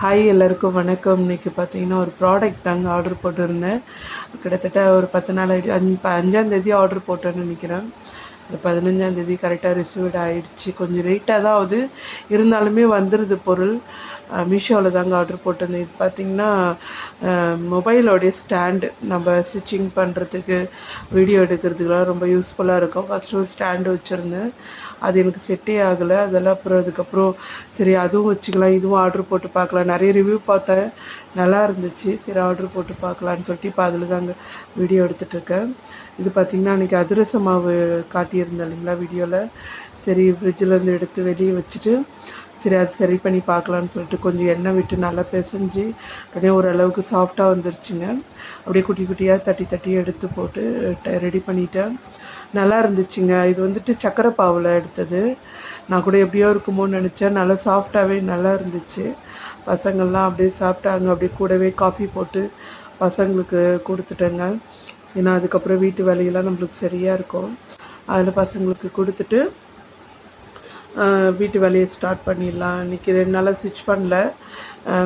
Hi எல்லாருக்கும் வணக்கம். இன்றைக்கி பார்த்தீங்கன்னா ஒரு ப்ராடக்ட் தாங்க ஆர்டர் போட்டிருந்தேன். கிட்டத்தட்ட ஒரு 10 நாள் ஆகிடுச்சு. 5ஆந்தேதி ஆர்டர் போட்டேன்னு நினைக்கிறேன். 15ஆந்தேதி கரெக்டாக ரிசீவ்டு ஆகிடுச்சு. கொஞ்சம் லேட்டாக தான் ஆகுது, இருந்தாலுமே வந்துடுது பொருள். மீஷோவில் தாங்க ஆர்டர் போட்டிருந்தேன். இது பார்த்திங்கன்னா மொபைலோடைய ஸ்டாண்டு நம்ம ஸ்டிச்சிங் பண்ணுறதுக்கு, வீடியோ எடுக்கிறதுக்குலாம் ரொம்ப யூஸ்ஃபுல்லாக இருக்கும். ஃபஸ்ட்டு ஒரு ஸ்டாண்டு வச்சுருந்தேன், அது எனக்கு செட்டே ஆகலை. அதெல்லாம் அப்புறம் அதுக்கப்புறம் சரி அதுவும் வச்சுக்கலாம், இதுவும் ஆர்டர் போட்டு பார்க்கலாம். நிறைய ரிவ்யூ பார்த்தேன், நல்லா இருந்துச்சு. சரி ஆர்டர் போட்டு பார்க்கலான்னு சொல்லிட்டு இப்போ அதில் தாங்க வீடியோ எடுத்துகிட்ருக்கேன். இது பார்த்திங்கன்னா அன்றைக்கி அதிரச மாவு காட்டியிருந்தேன் இல்லைங்களா வீடியோவில். சரி ஃப்ரிட்ஜிலேருந்து எடுத்து வெளியே வச்சுட்டு சரி அது சரி பண்ணி பார்க்கலான்னு சொல்லிட்டு கொஞ்சம் எண்ணெய் விட்டு நல்லா பிசைஞ்சு அப்படியே ஓரளவுக்கு சாஃப்டாக வந்துருச்சுங்க. அப்படியே குட்டி குட்டியாக தட்டி தட்டி எடுத்து போட்டு ரெடி பண்ணிட்டேன். நல்லா இருந்துச்சுங்க. இது வந்துட்டு சக்கரை பாவில் எடுத்தது. நான் கூட எப்படியோ இருக்குமோன்னு நினச்சேன். நல்லா சாஃப்டாகவே நல்லா இருந்துச்சு. பசங்கள்லாம் அப்படியே சாப்பிட்டாங்க. அப்படியே கூடவே காஃபி போட்டு பசங்களுக்கு கொடுத்துட்டேங்க. ஏன்னா அதுக்கப்புறம் வீட்டு வேலையெல்லாம் நம்மளுக்கு சரியாக இருக்கும். அதில் பசங்களுக்கு கொடுத்துட்டு வீட்டு வேலையை ஸ்டார்ட் பண்ணிடலாம். இன்றைக்கி 2 நாளாக ஸ்டிச் பண்ணல,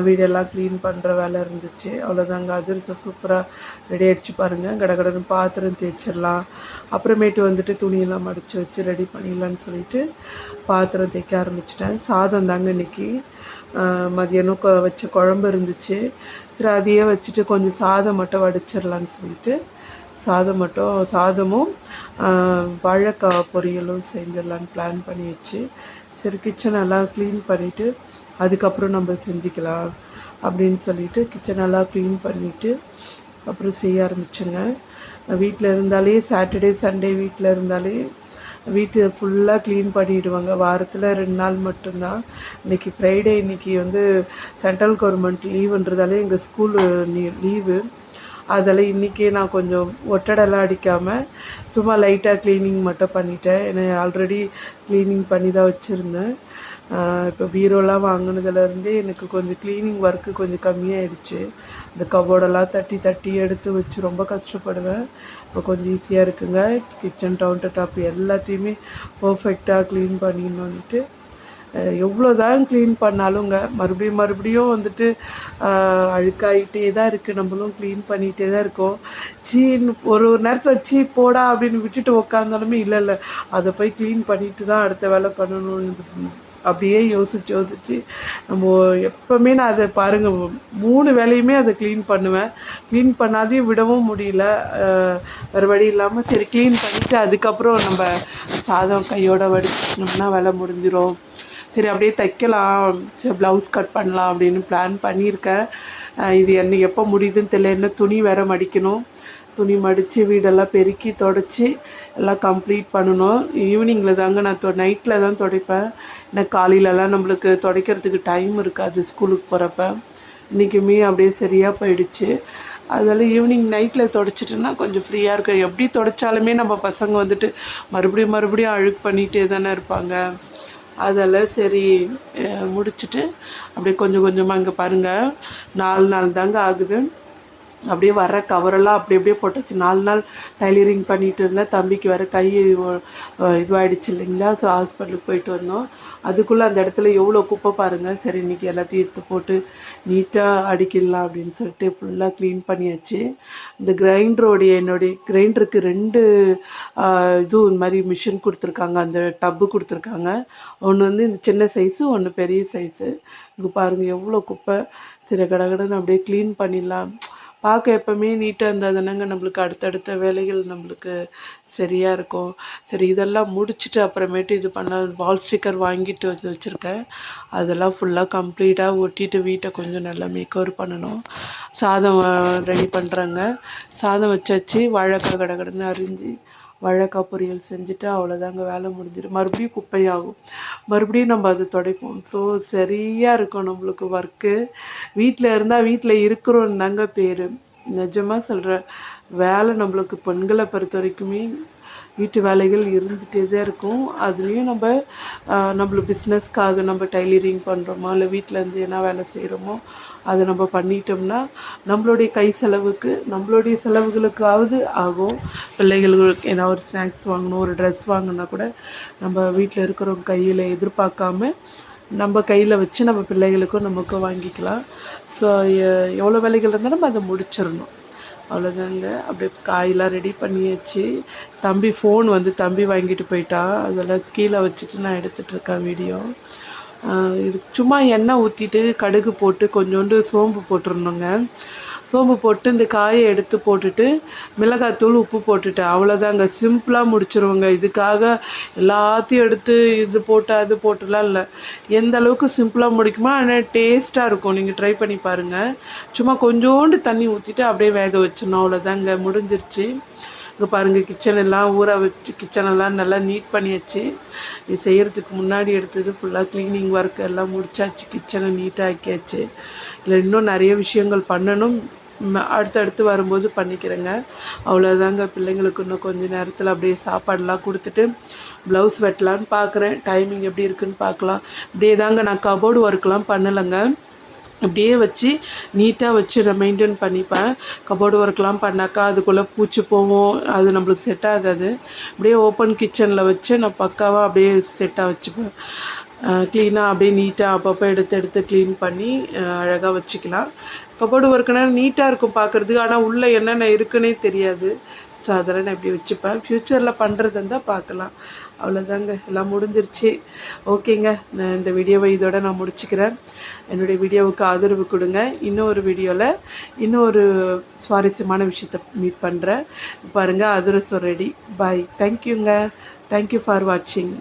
வீடெல்லாம் க்ளீன் பண்ணுற வேலை இருந்துச்சு. அவ்வளோதாங்க. அதிரசம் சூப்பராக ரெடி ஆகிடுச்சு பாருங்கள். கடகடன்னு பாத்திரம் தேய்ச்சிடலாம். அப்புறமேட்டு வந்துட்டு துணியெல்லாம் மடித்து வச்சு ரெடி பண்ணிடலான்னு சொல்லிட்டு பாத்திரம் தேய்க்க ஆரம்பிச்சிட்டேன். சாதம் தாங்க இன்றைக்கி. மதியானம் வச்ச குழம்பு இருந்துச்சு. சரி அதையே வச்சுட்டு கொஞ்சம் சாதம் மட்டும் வடிச்சிடலான்னு சொல்லிட்டு சாதமும் வாழைக்காய் பொரியலும் செஞ்சிடலான்னு பிளான் பண்ணி வச்சு சரி கிச்சனெல்லாம் க்ளீன் பண்ணிவிட்டு அதுக்கப்புறம் நம்ம செஞ்சுக்கலாம் அப்படின்னு சொல்லிட்டு கிச்சனெல்லாம் க்ளீன் பண்ணிவிட்டு அப்புறம் செய்ய ஆரம்பிச்சேங்க. வீட்டில் இருந்தாலே சாட்டர்டே சண்டே வீட்டில் இருந்தாலே வீட்டு ஃபுல்லாக க்ளீன் பண்ணிவிடுவாங்க. வாரத்தில் 2 நாள் மட்டும்தான். இன்றைக்கி ஃப்ரைடே, இன்றைக்கி வந்து சென்ட்ரல் கவர்மெண்ட் லீவுன்றதாலே எங்கள் ஸ்கூலு லீவு. அதில் இன்றைக்கே நான் கொஞ்சம் ஒட்டடெல்லாம் அடிக்காமல் சும்மா லைட்டாக க்ளீனிங் மட்டும் பண்ணிட்டேன். ஏன்னா ஆல்ரெடி க்ளீனிங் பண்ணி தான் வச்சுருந்தேன். இப்போ பீரோலாம் வாங்கினதுலேருந்தே எனக்கு கொஞ்சம் க்ளீனிங் ஒர்க்கு கொஞ்சம் கம்மியாகிடுச்சு. இந்த கபோர்டெல்லாம் தட்டி தட்டி எடுத்து வச்சு ரொம்ப கஷ்டப்படுவேன். இப்போ கொஞ்சம் ஈஸியாக இருக்குங்க. கிச்சன் கவுண்டர் டாப் எல்லாத்தையுமே பர்ஃபெக்டாக க்ளீன் பண்ணிடணுன்ட்டு எவ்வளோ தான் க்ளீன் பண்ணாலுங்க மறுபடியும் வந்துட்டு அழுக்காகிட்டே தான் இருக்குது. நம்மளும் க்ளீன் பண்ணிகிட்டே தான் இருக்கோம். சீன்னு ஒரு நேரத்தில் போடா அப்படின்னு விட்டுட்டு உக்காந்தாலுமே இல்லை அதை போய் க்ளீன் பண்ணிட்டு தான் அடுத்த வேலை பண்ணணும்னு அப்படியே யோசித்து நம்ம எப்போவுமே நான் அதை பாருங்கள் 3 வேலையுமே அதை க்ளீன் பண்ணுவேன். க்ளீன் பண்ணாதையும் விடவும் முடியல. வேறு வழி இல்லாமல் சரி க்ளீன் பண்ணிவிட்டு அதுக்கப்புறம் நம்ம சாதம் கையோட வடிச்சிட்டோம்னா வேலை முடிஞ்சிடும். சரி அப்படியே தைக்கலாம், சரி ப்ளவுஸ் கட் பண்ணலாம் அப்படின்னு பிளான் பண்ணியிருக்கேன். இது எப்போ முடியுதுன்னு தெரியல. என்ன துணி வேறு மடிக்கணும். துணி மடித்து வீடெல்லாம் பெருக்கி தொடச்சி எல்லாம் கம்ப்ளீட் பண்ணணும். ஈவினிங்கில் தாங்க நான் நைட்டில் தான் துடைப்பேன். ஏன்னா காலையிலலாம் நம்மளுக்கு துடைக்கிறதுக்கு டைம் இருக்காது ஸ்கூலுக்கு போகிறப்ப. இன்றைக்குமே அப்படியே சரியாக போயிடுச்சு. அதனால் ஈவினிங் நைட்டில் துடைச்சிட்டோன்னா கொஞ்சம் ஃப்ரீயாக இருக்கும். எப்படி துடைச்சாலுமே நம்ம பசங்க வந்துட்டு மறுபடியும் அழுக்கு பண்ணிகிட்டே தானே இருப்பாங்க. அதில் சரி முடிச்சுட்டு அப்படியே கொஞ்சம் கொஞ்சமாக இங்கே பாருங்கள் 4 நாள் தாங்க ஆகுது. அப்படியே வர கவரெல்லாம் அப்படியே போட்டுச்சு. 4 நாள் டைலரிங் பண்ணிகிட்டு இருந்தேன். தம்பிக்கு வேறு கை இதுவாகிடுச்சு இல்லைங்களா. ஸோ ஹாஸ்பிட்டலுக்கு போயிட்டு வந்தோம். அதுக்குள்ளே அந்த இடத்துல எவ்வளோ குப்பை பாருங்கள். சரி இன்றைக்கி எல்லாத்தையும் எடுத்து போட்டு நீட்டாக அடிக்கிடலாம் அப்படின்னு சொல்லிட்டு ஃபுல்லாக க்ளீன் பண்ணியாச்சு. இந்த என்னுடைய கிரைண்டருக்கு 2 இந்த மாதிரி மிஷின் கொடுத்துருக்காங்க. அந்த டப்பு கொடுத்துருக்காங்க. ஒன்று வந்து இந்த சின்ன சைஸு, ஒன்று பெரிய சைஸு. இங்கே பாருங்கள் எவ்வளோ குப்பை. சரி கடகடன்னு அப்படியே க்ளீன் பண்ணிடலாம். பார்க்க எப்போவுமே நீட்டாக இருந்தால் தானேங்க நம்மளுக்கு அடுத்தடுத்த வேலைகள் நம்மளுக்கு சரியாக இருக்கும். சரி இதெல்லாம் முடிச்சுட்டு அப்புறமேட்டு இது பண்ண வால் ஸ்டிக்கர் வாங்கிட்டு வச்சுருக்கேன். அதெல்லாம் ஃபுல்லாக கம்ப்ளீட்டாக ஒட்டிட்டு வீட்டை கொஞ்சம் நல்லா மேக்கோவர் பண்ணணும். சாதம் ரெடி பண்ணுறேங்க. சாதம் வச்சாச்சு. வாழைக்காய் கடகடன்னு அரிஞ்சு வாழைக்காய் பொரியல் செஞ்சுட்டு அவ்வளோதாங்க வேலை முடிஞ்சிடும். மறுபடியும் குப்பையாகும். மறுபடியும் நம்ம அதை துடைப்போம். ஸோ சரியாக இருக்கும் நம்மளுக்கு ஒர்க்கு. வீட்டில் இருந்தால் வீட்டில் இருக்கிறோன்னு தாங்க பேர். நிஜமாக சொல்கிறேன். வேலை நம்மளுக்கு பெண்களை பொறுத்த வரைக்குமே வீட்டு வேலைகள் இருந்துகிட்டே தான் இருக்கும். அதுலேயும் நம்மள பிஸ்னஸ்க்காக நம்ம டைலரிங் பண்ணுறோமோ இல்லை வீட்டிலேருந்து என்ன வேலை செய்கிறோமோ அதை நம்ம பண்ணிட்டோம்னா நம்மளுடைய கை செலவுக்கு நம்மளுடைய செலவுகளுக்காவது ஆகும். பிள்ளைகளுக்கு ஏன்னா ஒரு ஸ்நாக்ஸ் வாங்கணும், ஒரு ட்ரெஸ் வாங்கினா கூட நம்ம வீட்டில் இருக்கிறவங்க கையில் எதிர்பார்க்காம நம்ம கையில் வச்சு நம்ம பிள்ளைகளுக்கும் நமக்கும் வாங்கிக்கலாம். ஸோ எவ்வளோ வேலைகள் இருந்தாலும் நம்ம அதை முடிச்சிடணும். அவ்வளோதாங்க. அப்படியே காயெல்லாம் ரெடி பண்ணியாச்சு. தம்பி ஃபோன் வந்து தம்பி வாங்கிட்டு போயிட்டான். அதெல்லாம் கீழே வச்சுட்டு நான் எடுத்துகிட்ருக்கேன் வீடியோ. இது சும்மா எண்ணெய் ஊற்றிட்டு கடுகு போட்டு கொஞ்சோண்டு சோம்பு போட்டுருணுங்க. சோம்பு போட்டு இந்த காயை எடுத்து போட்டுட்டு மிளகாத்தூள் உப்பு போட்டுட்டேன். அவ்வளோதாங்க, சிம்பிளாக முடிச்சிருவோங்க. இதுக்காக எல்லாத்தையும் எடுத்து இது போட்டு அது போட்டுலாம் இல்லை. எந்த அளவுக்கு சிம்பிளாக முடிக்குமோ ஆனால் டேஸ்ட்டாக இருக்கும். நீங்கள் ட்ரை பண்ணி பாருங்கள். சும்மா கொஞ்சோண்டு தண்ணி ஊற்றிட்டு அப்படியே வேக வச்சிடணும். அவ்வளோதாங்க, முடிஞ்சிருச்சு. இங்கே பாருங்கள், கிச்சனெல்லாம் ஊற வச்சு கிச்சனெல்லாம் நல்லா நீட் பண்ணியாச்சு. இது செய்கிறதுக்கு முன்னாடி எடுத்தது ஃபுல்லாக க்ளீனிங் ஒர்க் எல்லாம் முடிச்சாச்சு. கிச்சனை நீட்டாக ஆக்கியாச்சு. இல்லை இன்னும் நிறைய விஷயங்கள் பண்ணணும். அடுத்தடுத்து வரும்போது பண்ணிக்கிறேங்க. அவ்வளோதாங்க. பிள்ளைங்களுக்கு இன்னும் கொஞ்சம் நேரத்தில் அப்படியே சாப்பாடெலாம் கொடுத்துட்டு ப்ளவுஸ் வெட்டலான்னு பார்க்குறேன். டைமிங் எப்படி இருக்குதுன்னு பார்க்கலாம். இப்படியே தாங்க, நான் கபோர்டு ஒர்க்லாம் பண்ணலைங்க. அப்படியே வச்சு நீட்டாக வச்சு நான் மெயின்டைன் பண்ணிப்பேன். கபோர்டு ஒர்க்லாம் பண்ணாக்கா அதுக்குள்ளே பூச்சி போவோம், அது நம்மளுக்கு செட் ஆகாது. அப்படியே ஓப்பன் கிச்சனில் வச்சு நான் பக்காவாக அப்படியே செட்டாக வச்சுப்பேன். க்ளீனாக அப்படியே நீட்டாக அப்பப்போ எடுத்து க்ளீன் பண்ணி அழகாக வச்சுக்கலாம். கபோர்டு ஒர்க்குனா நீட்டாக இருக்கும் பார்க்குறதுக்கு, ஆனால் உள்ளே என்னென்ன இருக்குன்னே தெரியாது. ஸோ அதெல்லாம் நான் இப்படி வச்சுப்பேன். ஃப்யூச்சரில் பண்ணுறது இருந்தால் பார்க்கலாம். அவ்வளோதாங்க, எல்லாம் முடிஞ்சிருச்சு. ஓகேங்க, நான் இந்த வீடியோவை இதோட நான் முடிச்சுக்கிறேன். என்னுடைய வீடியோவுக்கு ஆதரவு கொடுங்க. இன்னொரு வீடியோவில் இன்னொரு சுவாரஸ்யமான விஷயத்தை மீட் பண்ணுறேன். பாருங்கள், அதிரசம் ரெடி. பாய். தேங்க்யூங்க. தேங்க்யூ ஃபார் வாட்சிங்.